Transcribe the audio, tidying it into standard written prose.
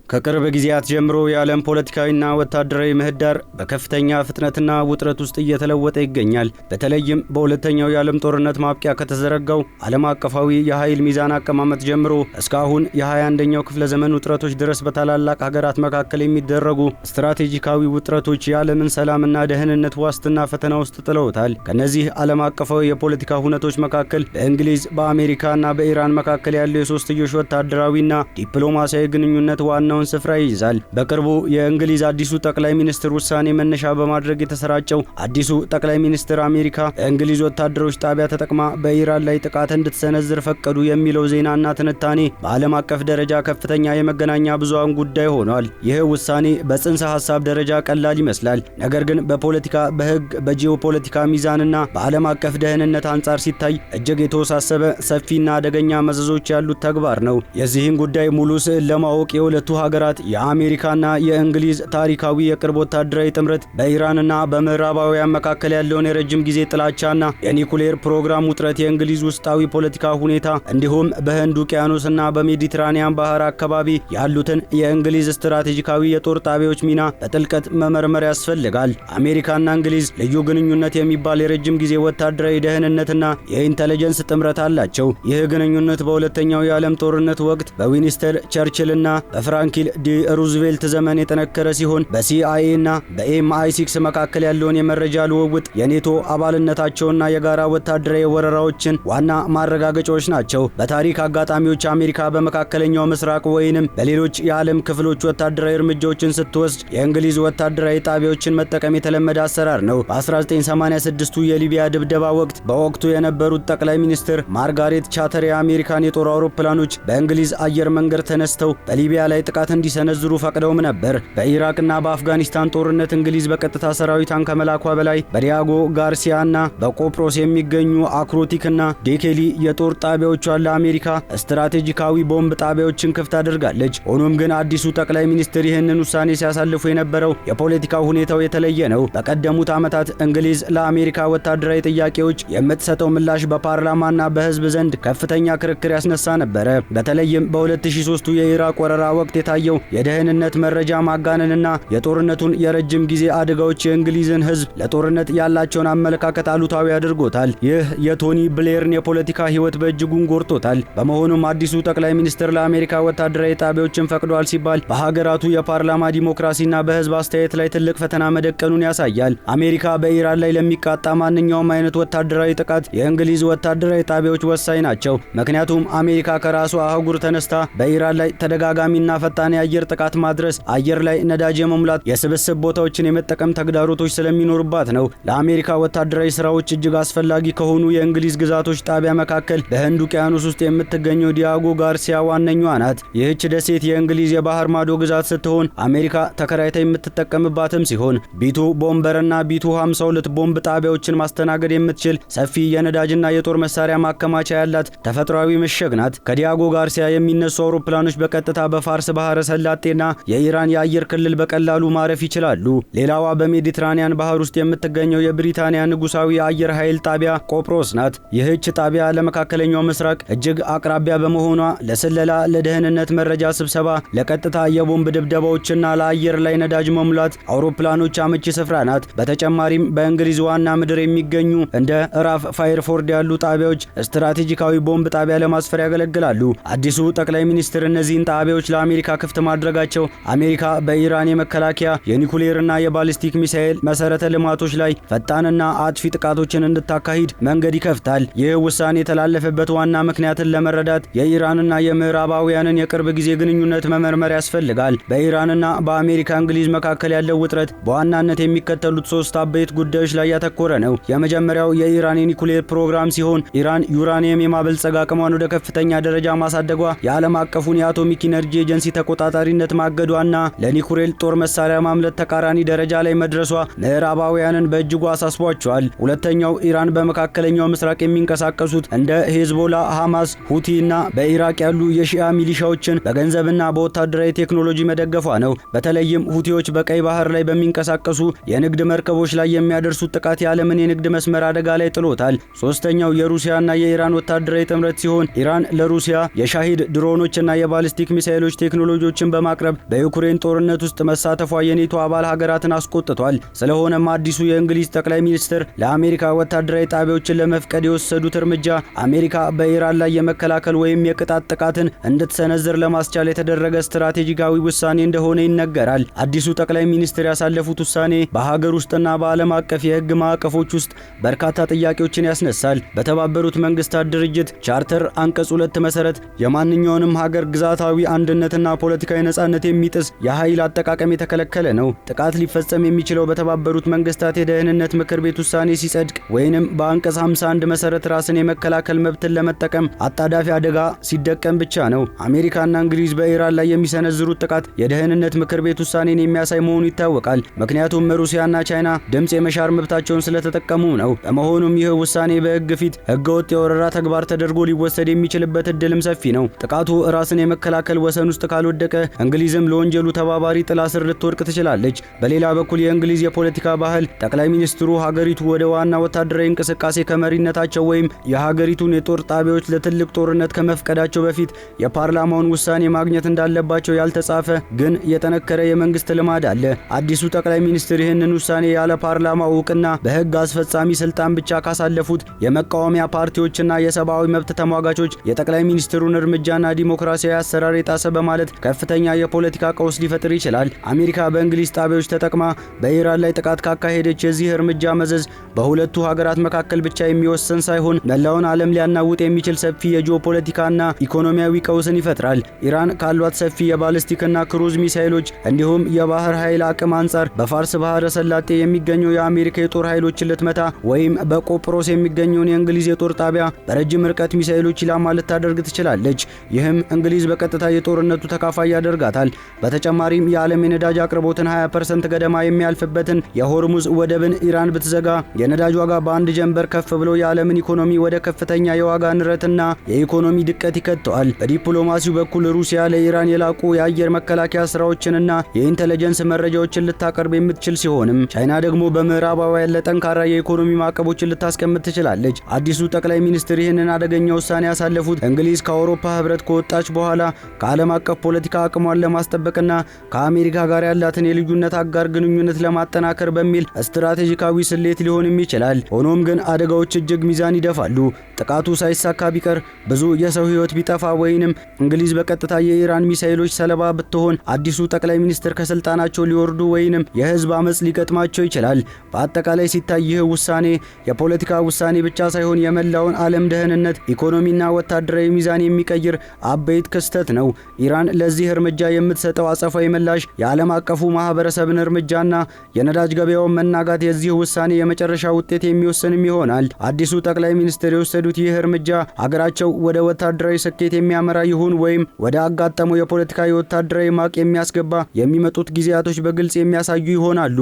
ከቅርብ ጊዜያት ጀምሮ የዓለም ፖለቲካዊና ወታደራዊ ምህዳር በከፍተኛ ፍጥነትና ውጥረት ውስጥ እየተለወጠ ይገኛል። በተለይም በሁለተኛው የዓለም ጦርነት ማብቂያ ከተዘረጋው ዓለም አቀፋዊ የኃይል ሚዛን አቀማመጥ ጀምሮ እስካሁን የ21ኛው ክፍለ ዘመን ውጥረቶች ድረስ በታላላቅ ሀገራት መካከል የሚደረጉ ስትራቴጂካዊ ውጥረቶች የዓለምን ሰላምና ደህንነት ዋስትና ፈተና ውስጥ ጥለውታል። ከነዚህ ዓለም አቀፋዊ የፖለቲካ ሁነቶች መካከል በእንግሊዝ በአሜሪካና በኢራን መካከል ያለው የሶስትዮሽ ወታደራዊና ዲፕሎማሲያዊ ግንኙነት ዋናው ስፍራ ይይዛል። በቅርቡ የእንግሊዝ አዲሱ ጠቅላይ ሚኒስትር ውሳኔ መነሻ በማድረግ የተሰራጨው አዲሱ ጠቅላይ ሚኒስትር አሜሪካ የእንግሊዝ ወታደሮች ጣቢያ ተጠቅማ በኢራን ላይ ጥቃት እንድትሰነዝር ፈቀዱ የሚለው ዜናና ትንታኔ በዓለም አቀፍ ደረጃ ከፍተኛ የመገናኛ ብዙሃን ጉዳይ ሆኗል። ይህ ውሳኔ በጽንሰ ሐሳብ ደረጃ ቀላል ይመስላል። ነገር ግን በፖለቲካ፣ በሕግ፣ በጂኦፖለቲካ ሚዛንና በዓለም አቀፍ ደህንነት አንጻር ሲታይ እጅግ የተወሳሰበ ሰፊና አደገኛ መዘዞች ያሉት ተግባር ነው። የዚህን ጉዳይ ሙሉ ስዕል ለማወቅ የሁለቱ ሀገራት የአሜሪካና የእንግሊዝ ታሪካዊ የቅርብ ወታደራዊ ጥምረት በኢራንና በምዕራባውያን መካከል ያለውን የረጅም ጊዜ ጥላቻና የኒኩሌር ፕሮግራም ውጥረት፣ የእንግሊዝ ውስጣዊ ፖለቲካ ሁኔታ እንዲሁም በህንድ ውቅያኖስና በሜዲትራኒያን ባህር አካባቢ ያሉትን የእንግሊዝ ስትራቴጂካዊ የጦር ጣቢያዎች ሚና በጥልቀት መመርመር ያስፈልጋል። አሜሪካና እንግሊዝ ልዩ ግንኙነት የሚባል የረጅም ጊዜ ወታደራዊ ደህንነትና የኢንተለጀንስ ጥምረት አላቸው። ይህ ግንኙነት በሁለተኛው የዓለም ጦርነት ወቅት በዊንስተን ቸርችልና በፍራንክሊን ዲ ሩዝቬልት ዘመን የጠነከረ ሲሆን በሲአይኤ እና በኤምአይ6 መካከል ያለውን የመረጃ ልውውጥ፣ የኔቶ አባልነታቸውና የጋራ ወታደራዊ ወረራዎችን ዋና ማረጋገጫዎች ናቸው። በታሪክ አጋጣሚዎች አሜሪካ በመካከለኛው ምስራቅ ወይንም በሌሎች የዓለም ክፍሎች ወታደራዊ እርምጃዎችን ስትወስድ የእንግሊዝ ወታደራዊ ጣቢያዎችን መጠቀም የተለመደ አሰራር ነው። በ1986ቱ የሊቢያ ድብደባ ወቅት በወቅቱ የነበሩት ጠቅላይ ሚኒስትር ማርጋሬት ቻተር የአሜሪካን የጦር አውሮፕላኖች በእንግሊዝ አየር መንገድ ተነስተው በሊቢያ ላይ ጥቃት እንዲሰነዝሩ ፈቅደውም ነበር። በኢራቅና በአፍጋኒስታን ጦርነት እንግሊዝ በቀጥታ ሰራዊቷን ከመላኳ በላይ በዲያጎ ጋርሲያና በቆጵሮስ የሚገኙ አክሮቲክና ዴኬሊ የጦር ጣቢያዎቿን ለአሜሪካ ስትራቴጂካዊ ቦምብ ጣቢያዎችን ክፍት አድርጋለች። ሆኖም ግን አዲሱ ጠቅላይ ሚኒስትር ይህንን ውሳኔ ሲያሳልፉ የነበረው የፖለቲካው ሁኔታው የተለየ ነው። በቀደሙት ዓመታት እንግሊዝ ለአሜሪካ ወታደራዊ ጥያቄዎች የምትሰጠው ምላሽ በፓርላማና በሕዝብ ዘንድ ከፍተኛ ክርክር ያስነሳ ነበረ። በተለይም በ2003ቱ የኢራቅ ወረራ ወቅት የታየው የደህንነት መረጃ ማጋነንና የጦርነቱን የረጅም ጊዜ አደጋዎች የእንግሊዝን ሕዝብ ለጦርነት ያላቸውን አመለካከት አሉታዊ አድርጎታል። ይህ የቶኒ ብሌርን የፖለቲካ ሕይወት በእጅጉን ጎርቶታል። በመሆኑም አዲሱ ጠቅላይ ሚኒስትር ለአሜሪካ ወታደራዊ ጣቢያዎችን ፈቅዷል ሲባል በሀገራቱ የፓርላማ ዲሞክራሲና በሕዝብ አስተያየት ላይ ትልቅ ፈተና መደቀኑን ያሳያል። አሜሪካ በኢራን ላይ ለሚቃጣ ማንኛውም አይነት ወታደራዊ ጥቃት የእንግሊዝ ወታደራዊ ጣቢያዎች ወሳኝ ናቸው። ምክንያቱም አሜሪካ ከራሷ አህጉር ተነስታ በኢራን ላይ ተደጋጋሚና ፈጣን የአየር ጥቃት ማድረስ፣ አየር ላይ ነዳጅ የመሙላት፣ የስብስብ ቦታዎችን የመጠቀም ተግዳሮቶች ስለሚኖርባት ነው። ለአሜሪካ ወታደራዊ ስራዎች እጅግ አስፈላጊ ከሆኑ የእንግሊዝ ግዛቶች ጣቢያ መካከል በህንድ ውቅያኖስ ውስጥ የምትገኘው ዲያጎ ጋርሲያ ዋነኛዋ ናት። ይህች ደሴት የእንግሊዝ የባህር ማዶ ግዛት ስትሆን አሜሪካ ተከራይታ የምትጠቀምባትም ሲሆን ቢቱ ቦምበርና ቢቱ 52 ቦምብ ጣቢያዎችን ማስተናገድ የምትችል ሰፊ የነዳጅና የጦር መሳሪያ ማከማቻ ያላት ተፈጥሯዊ ምሽግ ናት። ከዲያጎ ጋርሲያ የሚነሱ አውሮፕላኖች በቀጥታ በፋርስ ባህረ ሰላጤና የኢራን የአየር ክልል በቀላሉ ማረፍ ይችላሉ። ሌላዋ በሜዲትራኒያን ባህር ውስጥ የምትገኘው የብሪታንያ ንጉሳዊ የአየር ኃይል ጣቢያ ቆጵሮስ ናት። ይህች ጣቢያ ለመካከለኛው ምስራቅ እጅግ አቅራቢያ በመሆኗ ለስለላ፣ ለደህንነት መረጃ ስብሰባ፣ ለቀጥታ የቦምብ ድብደባዎችና ለአየር ላይ ነዳጅ መሙላት አውሮፕላኖች አመቺ ስፍራ ናት። በተጨማሪም በእንግሊዝ ዋና ምድር የሚገኙ እንደ ራፍ ፋየርፎርድ ያሉ ጣቢያዎች ስትራቴጂካዊ ቦምብ ጣቢያ ለማስፈር ያገለግላሉ። አዲሱ ጠቅላይ ሚኒስትር እነዚህን ጣቢያዎች ለአሜሪካ ክፍት ማድረጋቸው አሜሪካ በኢራን የመከላከያ የኒኩሌርና የባሊስቲክ ሚሳኤል መሰረተ ልማቶች ላይ ፈጣንና አጥፊ ጥቃቶችን እንድታካሂድ መንገድ ይከፍታል። ይህ ውሳኔ የተላለፈበት ዋና ምክንያትን ለመረዳት የኢራንና የምዕራባውያንን የቅርብ ጊዜ ግንኙነት መመርመር ያስፈልጋል። በኢራንና በአሜሪካ እንግሊዝ መካከል ያለው ውጥረት በዋናነት የሚከተሉት ሶስት አበይት ጉዳዮች ላይ ያተኮረ ነው። የመጀመሪያው የኢራን የኒኩሌር ፕሮግራም ሲሆን ኢራን ዩራኒየም የማበልጸግ አቅሟን ወደ ከፍተኛ ደረጃ ማሳደጓ፣ የዓለም አቀፉን የአቶሚክ ኢነርጂ ኤጀንሲ ተቆጣጣሪነት ማገዷና ለኒኩሌር ጦር መሳሪያ ማምረት ተቃራኒ ደረጃ ላይ መድረሷ ምዕራባውያንን በእጅጉ አሳስቧቸዋል። ሁለተኛው ኢራን በመካከለኛው ምስራቅ የሚንቀሳቀሱት እንደ ሄዝቦላ፣ ሐማስ፣ ሁቲ እና በኢራቅ ያሉ የሺአ ሚሊሻዎችን በገንዘብና በወታደራዊ ቴክኖሎጂ መደገፏ ነው። በተለይም ሁቲዎች በቀይ ባህር ላይ በሚንቀሳቀሱ የንግድ መርከቦች ላይ የሚያደርሱት ጥቃት የዓለምን የንግድ መስመር አደጋ ላይ ጥሎታል። ሶስተኛው የሩሲያና የኢራን ወታደራዊ ጥምረት ሲሆን ኢራን ለሩሲያ የሻሂድ ድሮኖችና የባሊስቲክ ሚሳኤሎች ቴክኖሎጂ ቴክኖሎጂዎችን በማቅረብ በዩክሬን ጦርነት ውስጥ መሳተፏ የኔቶ አባል ሀገራትን አስቆጥቷል። ስለሆነም አዲሱ የእንግሊዝ ጠቅላይ ሚኒስትር ለአሜሪካ ወታደራዊ ጣቢያዎችን ለመፍቀድ የወሰዱት እርምጃ አሜሪካ በኢራን ላይ የመከላከል ወይም የቅጣት ጥቃትን እንድትሰነዝር ለማስቻል የተደረገ ስትራቴጂካዊ ውሳኔ እንደሆነ ይነገራል። አዲሱ ጠቅላይ ሚኒስትር ያሳለፉት ውሳኔ በሀገር ውስጥና በዓለም አቀፍ የሕግ ማዕቀፎች ውስጥ በርካታ ጥያቄዎችን ያስነሳል። በተባበሩት መንግስታት ድርጅት ቻርተር አንቀጽ 2 መሰረት የማንኛውንም ሀገር ግዛታዊ አንድነትና ፖለቲካዊ ነጻነት የሚጥስ የኃይል አጠቃቀም የተከለከለ ነው። ጥቃት ሊፈጸም የሚችለው በተባበሩት መንግስታት የደህንነት ምክር ቤት ውሳኔ ሲጸድቅ ወይንም በአንቀጽ 51 መሰረት ራስን የመከላከል መብትን ለመጠቀም አጣዳፊ አደጋ ሲደቀም ብቻ ነው። አሜሪካና እንግሊዝ በኢራን ላይ የሚሰነዝሩት ጥቃት የደህንነት ምክር ቤት ውሳኔን የሚያሳይ መሆኑ ይታወቃል። ምክንያቱም ሩሲያና ቻይና ድምጽ የመሻር መብታቸውን ስለተጠቀሙ ነው። በመሆኑም ይህ ውሳኔ በሕግ ፊት ሕገወጥ የወረራ ተግባር ተደርጎ ሊወሰድ የሚችልበት እድልም ሰፊ ነው። ጥቃቱ ራስን የመከላከል ወሰን ውስጥ ካልወደቀ እንግሊዝም ለወንጀሉ ተባባሪ ጥላ ስር ልትወድቅ ትችላለች። በሌላ በኩል የእንግሊዝ የፖለቲካ ባህል ጠቅላይ ሚኒስትሩ ሀገሪቱ ወደ ዋና ወታደራዊ እንቅስቃሴ ከመሪነታቸው ወይም የሀገሪቱን የጦር ጣቢያዎች ለትልቅ ጦርነት ከመፍቀዳቸው በፊት የፓርላማውን ውሳኔ ማግኘት እንዳለባቸው ያልተጻፈ ግን የጠነከረ የመንግስት ልማድ አለ። አዲሱ ጠቅላይ ሚኒስትር ይህንን ውሳኔ ያለ ፓርላማ እውቅና በሕግ አስፈጻሚ ስልጣን ብቻ ካሳለፉት የመቃወሚያ ፓርቲዎችና የሰብአዊ መብት ተሟጋቾች የጠቅላይ ሚኒስትሩን እርምጃና ዲሞክራሲያዊ አሰራር የጣሰ በማለት ከፍተኛ የፖለቲካ ቀውስ ሊፈጥር ይችላል። አሜሪካ በእንግሊዝ ጣቢያዎች ተጠቅማ በኢራን ላይ ጥቃት ካካሄደች የዚህ እርምጃ መዘዝ በሁለቱ ሀገራት መካከል ብቻ የሚወሰን ሳይሆን መላውን ዓለም ሊያናውጥ የሚችል ሰፊ የጂኦፖለቲካና ኢኮኖሚያዊ ቀውስን ይፈጥራል። ኢራን ካሏት ሰፊ የባሊስቲክና ክሩዝ ሚሳይሎች እንዲሁም የባህር ኃይል አቅም አንጻር በፋርስ ባህረ ሰላጤ የሚገኘው የአሜሪካ የጦር ኃይሎችን ልትመታ ወይም በቆጵሮስ የሚገኘውን የእንግሊዝ የጦር ጣቢያ በረጅም ርቀት ሚሳይሎች ኢላማ ልታደርግ ትችላለች። ይህም እንግሊዝ በቀጥታ የጦርነቱ ተካፋይ ያደርጋታል። በተጨማሪም የዓለም የነዳጅ አቅርቦትን 20% ገደማ የሚያልፍበትን የሆርሙዝ ወደብን ኢራን ብትዘጋ የነዳጅ ዋጋ በአንድ ጀንበር ከፍ ብሎ የዓለምን ኢኮኖሚ ወደ ከፍተኛ የዋጋ ንረትና የኢኮኖሚ ድቀት ይከተዋል። በዲፕሎማሲው በኩል ሩሲያ ለኢራን የላቁ የአየር መከላከያ ስራዎችንና የኢንተለጀንስ መረጃዎችን ልታቀርብ የምትችል ሲሆንም ቻይና ደግሞ በምዕራባውያን ለጠንካራ የኢኮኖሚ ማዕቀቦችን ልታስቀምጥ ትችላለች። አዲሱ ጠቅላይ ሚኒስትር ይህንን አደገኛ ውሳኔ ያሳለፉት እንግሊዝ ከአውሮፓ ህብረት ከወጣች በኋላ ከዓለም አቀፍ ፖለቲካ አቅሟን ለማስጠበቅና ከአሜሪካ ጋር ያላትን የልዩነት አጋር ግንኙነት ለማጠናከር በሚል ስትራቴጂካዊ ስሌት ሊሆንም ይችላል። ሆኖም ግን አደጋዎች እጅግ ሚዛን ይደፋሉ። ጥቃቱ ሳይሳካ ቢቀር ብዙ የሰው ህይወት ቢጠፋ ወይንም እንግሊዝ በቀጥታ የኢራን ሚሳኤሎች ሰለባ ብትሆን አዲሱ ጠቅላይ ሚኒስትር ከስልጣናቸው ሊወርዱ ወይንም የህዝብ አመጽ ሊገጥማቸው ይችላል። በአጠቃላይ ሲታይ ይህ ውሳኔ የፖለቲካ ውሳኔ ብቻ ሳይሆን የመላውን ዓለም ደህንነት፣ ኢኮኖሚና ወታደራዊ ሚዛን የሚቀይር አበይት ክስተት ነው። ኢራን ለዚህ እርምጃ የምትሰጠው አጸፋዊ ምላሽ የዓለም አቀፉ ማህበረሰብን እርምጃና የነዳጅ ገበያውን መናጋት የዚህ ውሳኔ የመጨረሻ ውጤት የሚወስንም ይሆናል። አዲሱ ጠቅላይ ሚኒስትር የወሰዱት ይህ እርምጃ ሀገራቸው ወደ ወታደራዊ ስኬት የሚያመራ ይሁን ወይም ወደ አጋጠመው የፖለቲካ ወታደራዊ ማቅ የሚያስገባ የሚመጡት ጊዜያቶች በግልጽ የሚያሳዩ ይሆናሉ።